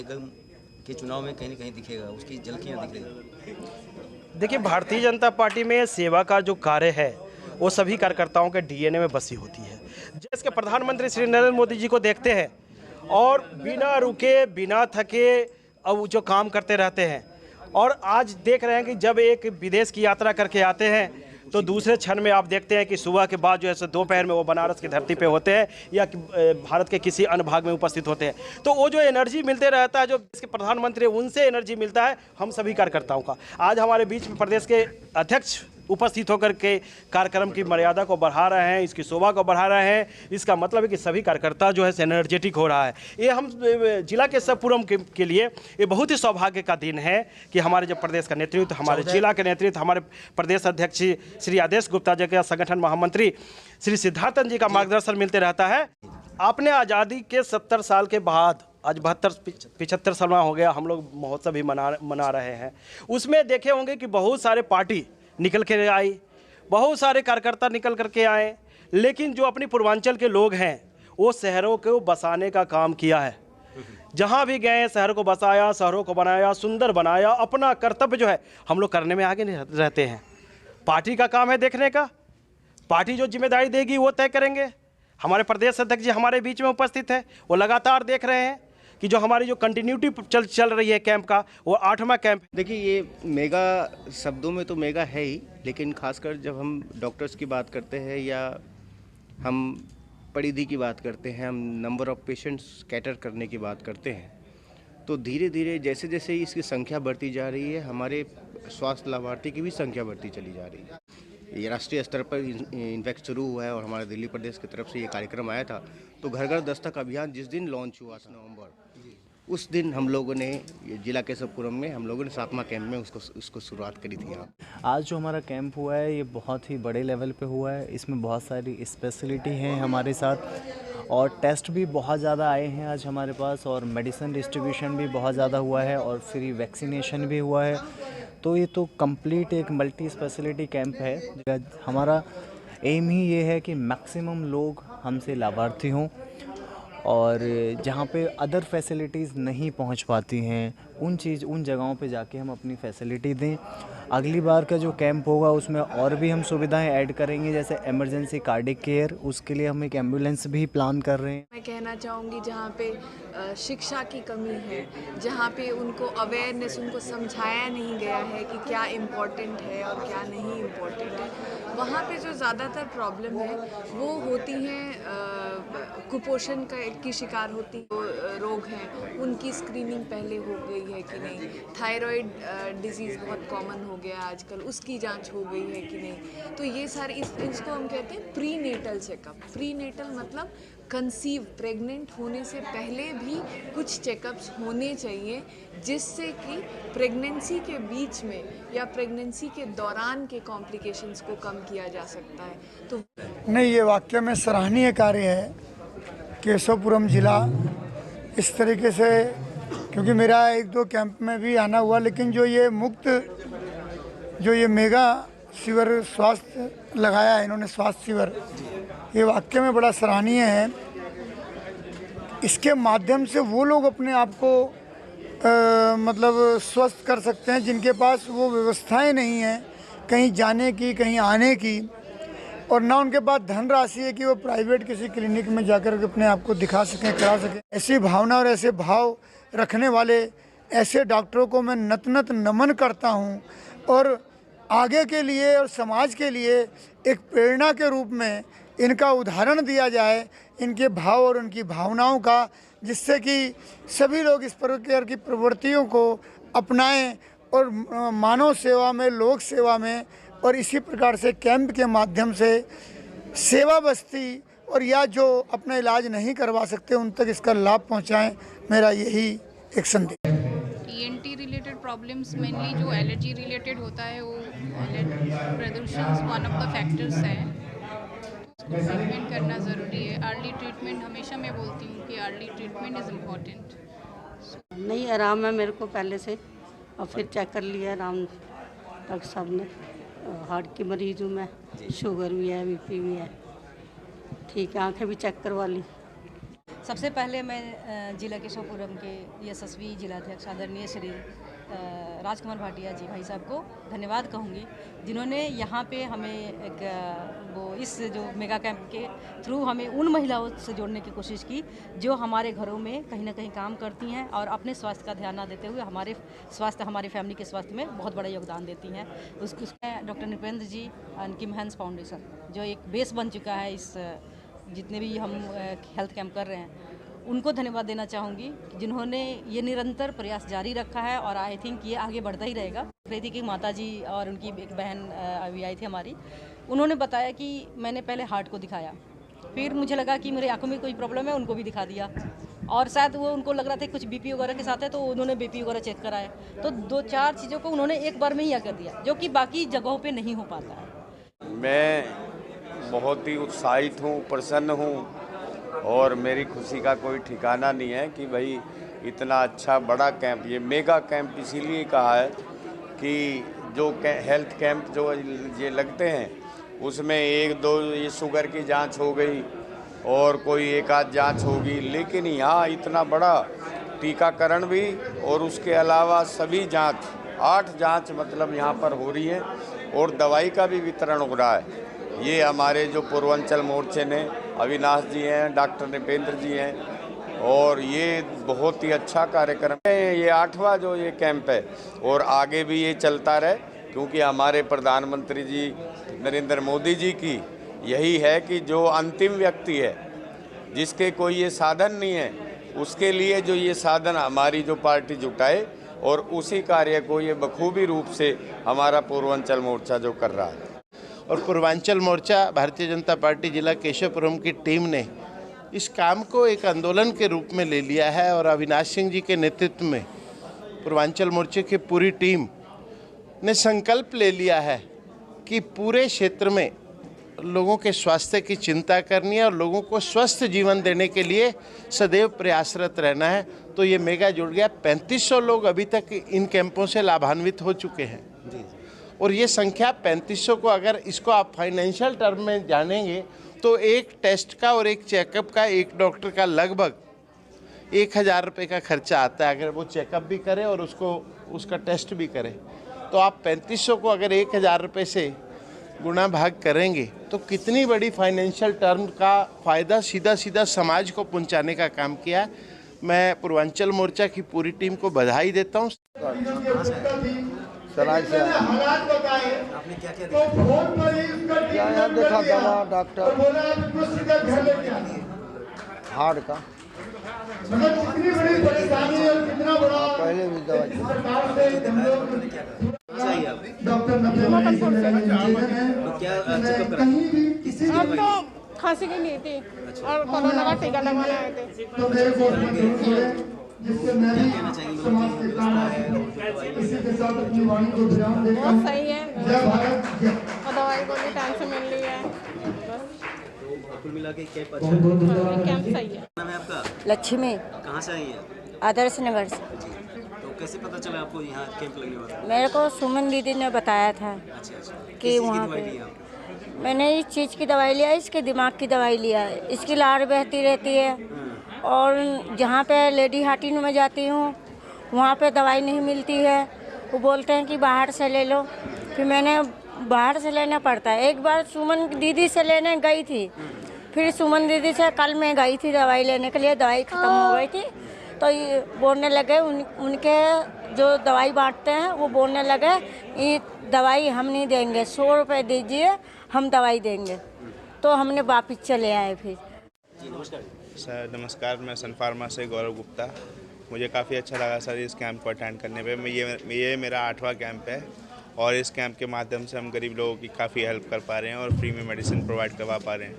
निगम के चुनाव में कहीं न कहीं दिखेगा, उसकी झलकियाँ दिखेगी। देखिए, भारतीय जनता पार्टी में सेवा का जो कार्य है वो सभी कार्यकर्ताओं के डीएनए में बसी होती है। देश के प्रधानमंत्री श्री नरेंद्र मोदी जी को देखते हैं और बिना रुके बिना थके अब जो काम करते रहते हैं, और आज देख रहे हैं कि जब एक विदेश की यात्रा करके आते हैं तो दूसरे क्षण में आप देखते हैं कि सुबह के बाद जो है दोपहर में वो बनारस की धरती पे होते हैं या भारत के किसी अन्य भाग में उपस्थित होते हैं। तो वो जो एनर्जी मिलते रहता है, जो देश के प्रधानमंत्री उनसे एनर्जी मिलता है हम सभी कार्यकर्ताओं का। आज हमारे बीच में प्रदेश के अध्यक्ष उपस्थित होकर के कार्यक्रम की मर्यादा को बढ़ा रहे हैं, इसकी शोभा को बढ़ा रहे हैं। इसका मतलब है कि सभी कार्यकर्ता जो है एनर्जेटिक हो रहा है। ये हम जिला के सबपुरम के लिए ये बहुत ही सौभाग्य का दिन है कि हमारे जो प्रदेश का नेतृत्व, हमारे जिला के नेतृत्व, हमारे प्रदेश अध्यक्ष श्री आदेश गुप्ता जी के संगठन महामंत्री श्री सिद्धार्थन जी का मार्गदर्शन मिलते रहता है। आपने आज़ादी के 70 साल के बाद आज 75 साल हो गया, हम लोग महोत्सव भी मना रहे हैं। उसमें देखे होंगे कि बहुत सारे पार्टी निकल के आई, बहुत सारे कार्यकर्ता निकल करके आए, लेकिन जो अपनी पूर्वांचल के लोग हैं वो शहरों को बसाने का काम किया है। जहाँ भी गए शहर को बसाया, शहरों को बनाया, सुंदर बनाया। अपना कर्तव्य जो है हम लोग करने में आगे नहीं रहते हैं। पार्टी का काम है देखने का, पार्टी जो जिम्मेदारी देगी वो तय करेंगे। हमारे प्रदेश अध्यक्ष जी हमारे बीच में उपस्थित है, वो लगातार देख रहे हैं कि जो हमारी जो कंटिन्यूटी चल रही है कैंप का, वो 8वां कैंप। देखिए, ये मेगा शब्दों में तो मेगा है ही, लेकिन खासकर जब हम डॉक्टर्स की बात करते हैं या हम परिधि की बात करते हैं, हम नंबर ऑफ पेशेंट्स कैटर करने की बात करते हैं, तो धीरे धीरे जैसे जैसे इसकी संख्या बढ़ती जा रही है, हमारे स्वास्थ्य लाभार्थी की भी संख्या बढ़ती चली जा रही है। ये राष्ट्रीय स्तर पर इनफैक्ट शुरू हुआ है और हमारे दिल्ली प्रदेश की तरफ से ये कार्यक्रम आया था। तो घर घर दस्तक अभियान जिस दिन लॉन्च हुआ था नवंबर, उस दिन हम लोगों ने जिला केशवपुरम में हम लोगों ने 7वां कैंप में उसको शुरुआत करी थी। यहाँ आज जो हमारा कैंप हुआ है ये बहुत ही बड़े लेवल पे हुआ है। इसमें बहुत सारी स्पेशलिटी हैं हमारे साथ और टेस्ट भी बहुत ज़्यादा आए हैं आज हमारे पास, और मेडिसिन डिस्ट्रीब्यूशन भी बहुत ज़्यादा हुआ है और फ्री वैक्सीनेशन भी हुआ है। तो ये तो कंप्लीट एक मल्टी स्पेशलिटी कैंप है। हमारा एम ही ये है कि मैक्सिमम लोग हमसे लाभार्थी हों और जहाँ पे अदर फैसिलिटीज़ नहीं पहुँच पाती हैं उन जगहों पे जाके हम अपनी फैसिलिटी दें। अगली बार का जो कैंप होगा उसमें और भी हम सुविधाएं ऐड करेंगे, जैसे इमरजेंसी कार्डिक केयर, उसके लिए हम एक एम्बुलेंस भी प्लान कर रहे हैं। मैं कहना चाहूँगी जहाँ पे शिक्षा की कमी है, जहाँ पे उनको अवेयरनेस, उनको समझाया नहीं गया है कि क्या इम्पोर्टेंट है और क्या नहीं इम्पोर्टेंट है, वहाँ पे जो ज़्यादातर प्रॉब्लम है वो होती हैं कुपोषण की शिकार होती रोग हैं, उनकी स्क्रीनिंग पहले हो गई है कि नहीं, थायराइड डिजीज़ बहुत कॉमन हो गया आजकल, उसकी जांच हो गई है कि नहीं। तो ये सारे इसको हम कहते हैं prenatal checkup. Prenatal मतलब कंसीव, प्रेग्नेंट होने से पहले भी कुछ चेकअप्स होने चाहिए, जिससे कि प्रेगनेंसी के बीच में या प्रेगनेंसी के दौरान के कॉम्प्लिकेशंस को कम किया जा सकता है। तो नहीं, ये वाकई में सराहनीय कार्य है केशवपुरम जिला इस तरीके से, क्योंकि मेरा 1-2 कैंप में भी आना हुआ, लेकिन जो ये मेगा शिविर स्वास्थ्य लगाया है इन्होंने, स्वास्थ्य शिविर, ये वाकई में बड़ा सराहनीय है। इसके माध्यम से वो लोग अपने आप को मतलब स्वस्थ कर सकते हैं जिनके पास वो व्यवस्थाएं नहीं हैं कहीं जाने की, कहीं आने की, और ना उनके पास धनराशि है कि वो प्राइवेट किसी क्लिनिक में जाकर अपने आप को दिखा सकें, करा सकें। ऐसी भावना और ऐसे भाव रखने वाले ऐसे डॉक्टरों को मैं नत नमन करता हूं, और आगे के लिए और समाज के लिए एक प्रेरणा के रूप में इनका उदाहरण दिया जाए, इनके भाव और उनकी भावनाओं का, जिससे कि सभी लोग इस प्रकार की प्रवृत्तियों को अपनाएं और मानव सेवा में, लोक सेवा में, और इसी प्रकार से कैंप के माध्यम से सेवा बस्ती और या जो अपना इलाज नहीं करवा सकते उन तक इसका लाभ पहुंचाएं। मेरा यही एक संदेश। ENT रिलेटेड प्रॉब्लम्स मेनली जो एलर्जी रिलेटेड होता है वो प्रदूषण वन ऑफ द फैक्टर्स है, उसको ट्रीटमेंट करना ज़रूरी है। अर्ली ट्रीटमेंट, हमेशा मैं बोलती हूँ कि अर्ली ट्रीटमेंट इज़ इम्पॉर्टेंट। नहीं, आराम है मेरे को पहले से, और फिर चेक कर लिया आराम डॉक्टर साहब ने। हार्ट की मरीज हूँ मैं, शुगर भी है, BP भी है, ठीक है, आंखें भी चेक करवा ली। सबसे पहले मैं जिला केशवपुरम के यशस्वी जिलाध्यक्ष आदरणीय श्री राजकुमार भाटिया जी भाई साहब को धन्यवाद कहूँगी, जिन्होंने यहाँ पे हमें एक वो इस जो मेगा कैंप के थ्रू हमें उन महिलाओं से जोड़ने की कोशिश की जो हमारे घरों में कहीं ना कहीं काम करती हैं और अपने स्वास्थ्य का ध्यान न देते हुए हमारे स्वास्थ्य, हमारी फैमिली के स्वास्थ्य में बहुत बड़ा योगदान देती हैं। उसमें doctor Nripendra ji and Kim Hans foundation जो एक बेस बन चुका है, इस जितने भी हम हेल्थ कैंप कर रहे हैं उनको धन्यवाद देना चाहूँगी, जिन्होंने ये निरंतर प्रयास जारी रखा है और आई थिंक ये आगे बढ़ता ही रहेगा। प्रीति की माता जी और उनकी एक बहन अभी आई थी हमारी, उन्होंने बताया कि मैंने पहले हार्ट को दिखाया, फिर मुझे लगा कि मेरे आंखों में कोई प्रॉब्लम है, उनको भी दिखा दिया और शायद वो उनको लग रहा था कुछ बीपी वगैरह के साथ है तो उन्होंने बीपी वगैरह चेक कराया। तो 2-4 चीज़ों को उन्होंने एक बार में ही कर दिया, जो कि बाकी जगहों पर नहीं हो पाता है। मैं बहुत ही उत्साहित हूँ, प्रसन्न हूँ और मेरी खुशी का कोई ठिकाना नहीं है कि भाई इतना अच्छा बड़ा कैंप, ये मेगा कैंप इसीलिए कहा है कि जो हेल्थ कैंप जो ये लगते हैं उसमें 1-2 ये शुगर की जांच हो गई और कोई एक आध जांच होगी, लेकिन यहाँ इतना बड़ा टीकाकरण भी और उसके अलावा सभी जांच 8 जांच मतलब यहाँ पर हो रही है और दवाई का भी वितरण हो रहा है। ये हमारे जो पूर्वांचल मोर्चे ने अविनाश जी हैं, डॉक्टर नृपेंद्र जी हैं और ये बहुत ही अच्छा कार्यक्रम है। ये 8वां जो ये कैंप है और आगे भी ये चलता रहे, क्योंकि हमारे प्रधानमंत्री जी नरेंद्र मोदी जी की यही है कि जो अंतिम व्यक्ति है जिसके कोई ये साधन नहीं है, उसके लिए जो ये साधन हमारी जो पार्टी जुटाए और उसी कार्य को ये बखूबी रूप से हमारा पूर्वांचल मोर्चा जो कर रहा है। और पूर्वांचल मोर्चा भारतीय जनता पार्टी जिला केशवपुरम की टीम ने इस काम को एक आंदोलन के रूप में ले लिया है और अविनाश सिंह जी के नेतृत्व में पूर्वांचल मोर्चे की पूरी टीम ने संकल्प ले लिया है कि पूरे क्षेत्र में लोगों के स्वास्थ्य की चिंता करनी है और लोगों को स्वस्थ जीवन देने के लिए सदैव प्रयासरत रहना है। तो ये मेगा जुड़ गया। 3500 लोग अभी तक इन कैंपों से लाभान्वित हो चुके हैं और ये संख्या 3500 को अगर इसको आप फाइनेंशियल टर्म में जानेंगे तो एक टेस्ट का और एक चेकअप का एक डॉक्टर का लगभग 1000 रुपये का खर्चा आता है, अगर वो चेकअप भी करे और उसका टेस्ट भी करे। तो आप 3500 को अगर 1000 रुपये से गुणा भाग करेंगे तो कितनी बड़ी फाइनेंशियल टर्म का फ़ायदा सीधा समाज को पहुंचाने का काम किया। मैं पूर्वांचल मोर्चा की पूरी टीम को बधाई देता हूँ। सराय से आपने क्या क्या देखा? यहाँ देखा दवा डॉक्टर हार्ट का, पहले भी दवा अब तो खांसी की नहीं थी और कोरोना का टीका लगवाने आए थे। बहुत सही है और दवाई को भी टाइम से मिल रही है। कुल मिला के कैंप अच्छा है। कैंप सही है। नाम है आपका? लक्ष्मी। कहाँ से आई हैं? आदर्श नगर से। तो कैसे पता चला आपको यहाँ कैंप लगने वाला है? मेरे को सुमन दीदी ने बताया था कि वहाँ पे मैंने इस चीज़ की दवाई लिया, इसके दिमाग की दवाई लिया, इसकी लार बहती रहती है और जहाँ पे लेडी हार्टिन में जाती हूँ वहाँ पे दवाई नहीं मिलती है, वो बोलते हैं कि बाहर से ले लो। फिर मैंने बाहर से लेना पड़ता है। एक बार सुमन दीदी से लेने गई थी, फिर सुमन दीदी से कल मैं गई थी दवाई लेने के लिए, दवाई ख़त्म हो गई थी तो ये बोलने लगे उनके जो दवाई बांटते हैं वो बोलने लगे ये दवाई हम नहीं देंगे, 100 रुपये दीजिए हम दवाई देंगे। तो हमने वापस चले आए फिर। सर नमस्कार, मैं सन फार्मा से गौरव गुप्ता। मुझे काफ़ी अच्छा लगा सर इस कैंप को अटेंड करने पे। ये मेरा 8वां कैंप है और इस कैंप के माध्यम से हम गरीब लोगों की काफ़ी हेल्प कर पा रहे हैं और फ्री में मेडिसिन प्रोवाइड करवा पा रहे हैं।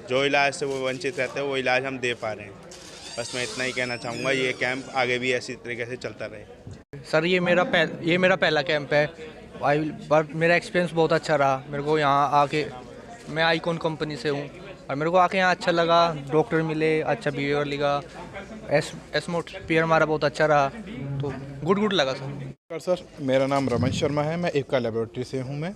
जो इलाज से वो वंचित रहते हैं वो इलाज हम दे पा रहे हैं। बस मैं इतना ही कहना चाहूँगा, ये कैंप आगे भी ऐसी तरीके से चलता रहे। सर ये मेरा पहला कैंप है बट मेरा एक्सपीरियंस बहुत अच्छा रहा। मेरे को यहाँ आके, मैं आईकॉन कंपनी से हूँ और मेरे को आके यहाँ अच्छा लगा, डॉक्टर मिले, अच्छा बिहेवियर लगा, एटमॉस्फेयर हमारा बहुत अच्छा रहा, तो गुड लगा सर। सर मेरा नाम रमेश शर्मा है, मैं एपका लेबोरेटरी से हूँ।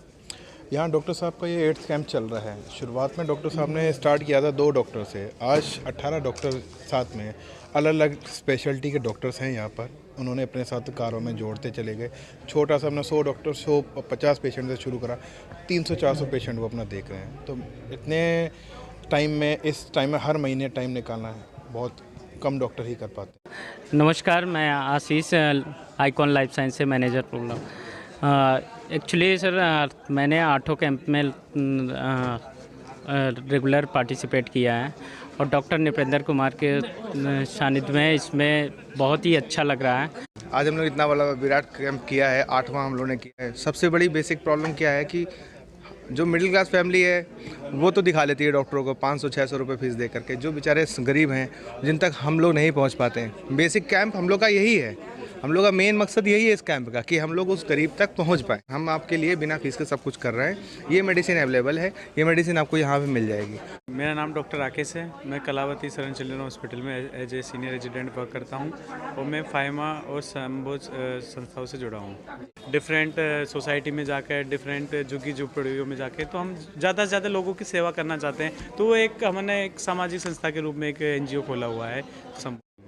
यहाँ डॉक्टर साहब का ये 8th कैंप चल रहा है। शुरुआत में डॉक्टर साहब ने स्टार्ट किया था 2 डॉक्टर से, आज 18 डॉक्टर साथ में, अलग अलग स्पेशलिटी के डॉक्टर्स हैं यहाँ पर। उन्होंने अपने साथ कारों में जोड़ते चले गए। छोटा सा हमने 100 डॉक्टर 150 पेशेंट से शुरू करा, 300-400 पेशेंट वो अपना देख रहे हैं। तो इतने टाइम में, इस टाइम में हर महीने टाइम निकालना है, बहुत कम डॉक्टर ही कर पाते। नमस्कार, मैं आशीष, आइकॉन लाइफ साइंस से मैनेजर बोल रहा हूँ। एक्चुअली सर मैंने 8 कैंप में रेगुलर पार्टिसिपेट किया है और डॉक्टर नृपेंद्र कुमार के सानिध्य में इसमें बहुत ही अच्छा लग रहा है। आज हम लोग इतना बड़ा विराट कैंप किया है, 8वां हम लोगों ने किया है। सबसे बड़ी बेसिक प्रॉब्लम क्या है कि जो मिडिल क्लास फैमिली है वो तो दिखा लेती है डॉक्टरों को 500-600 रुपये फीस दे करके, जो बेचारे गरीब हैं जिन तक हम लोग नहीं पहुंच पाते हैं। बेसिक कैंप हम लोग का यही है, हम लोग का मेन मकसद यही है इस कैंप का कि हम लोग उस गरीब तक पहुंच पाएँ। हम आपके लिए बिना फीस के सब कुछ कर रहे हैं। ये मेडिसिन अवेलेबल है, ये मेडिसिन आपको यहाँ पे मिल जाएगी। मेरा नाम डॉक्टर राकेश है। मैं कलावती सरन चिल्ड्रन हॉस्पिटल में as a senior resident work करता हूँ और मैं फाइमा और संबोज संस्थाओं से जुड़ा हूँ। डिफरेंट सोसाइटी में जाकर, डिफरेंट झुग्गी झोपड़ियों में जाकर तो हम ज़्यादा से ज़्यादा लोगों की सेवा करना चाहते हैं। तो हमने एक सामाजिक संस्था के रूप में एक NGO खोला हुआ है।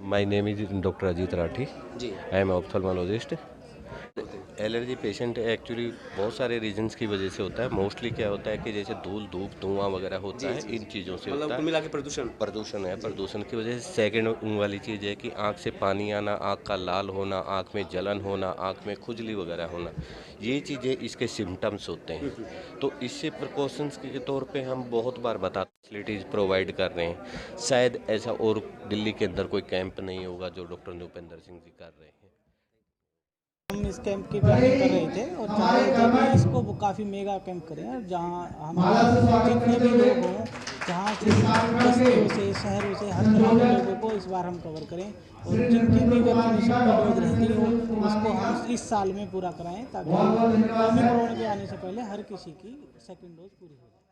My name is doctor Ajit Rathi ji, I am ophthalmologist. Allergy patient actually बहुत सारे रीजंस की वजह से होता है। मोस्टली क्या होता है कि जैसे धूल, धूप, धुआं वगैरह होता है, इन चीज़ों से होता है। मिला के प्रदूषण है। प्रदूषण की वजह से सेकेंड वाली चीज़ है कि आँख से पानी आना, आँख का लाल होना, आँख में जलन होना, आँख में खुजली वगैरह होना, ये चीज़ें इसके सिम्टम्स होते हैं। तो इससे प्रिकॉशंस के तौर पे हम बहुत बार फैसिलिटीज़ प्रोवाइड कर रहे हैं। शायद ऐसा और दिल्ली के अंदर कोई कैंप नहीं होगा जो डॉक्टर नृपेंद्र सिंह जी कर रहे हैं। हम इस कैंप की प्लानिंग कर रहे थे और चाह रहे थे कि इसको काफ़ी मेगा कैंप करें, और जहाँ हम जितने भी लोग हों, जहाँ से बस्तियों से, शहरों से, हर तरह के लोगों को इस बार हम कवर करें और जिनकी भी वैक्सीनेशन की डोज रहती हो उसको हम इस साल में पूरा कराएं ताकि गवर्नमेंट कोरोना के आने से पहले हर किसी की सेकेंड डोज पूरी हो जाए।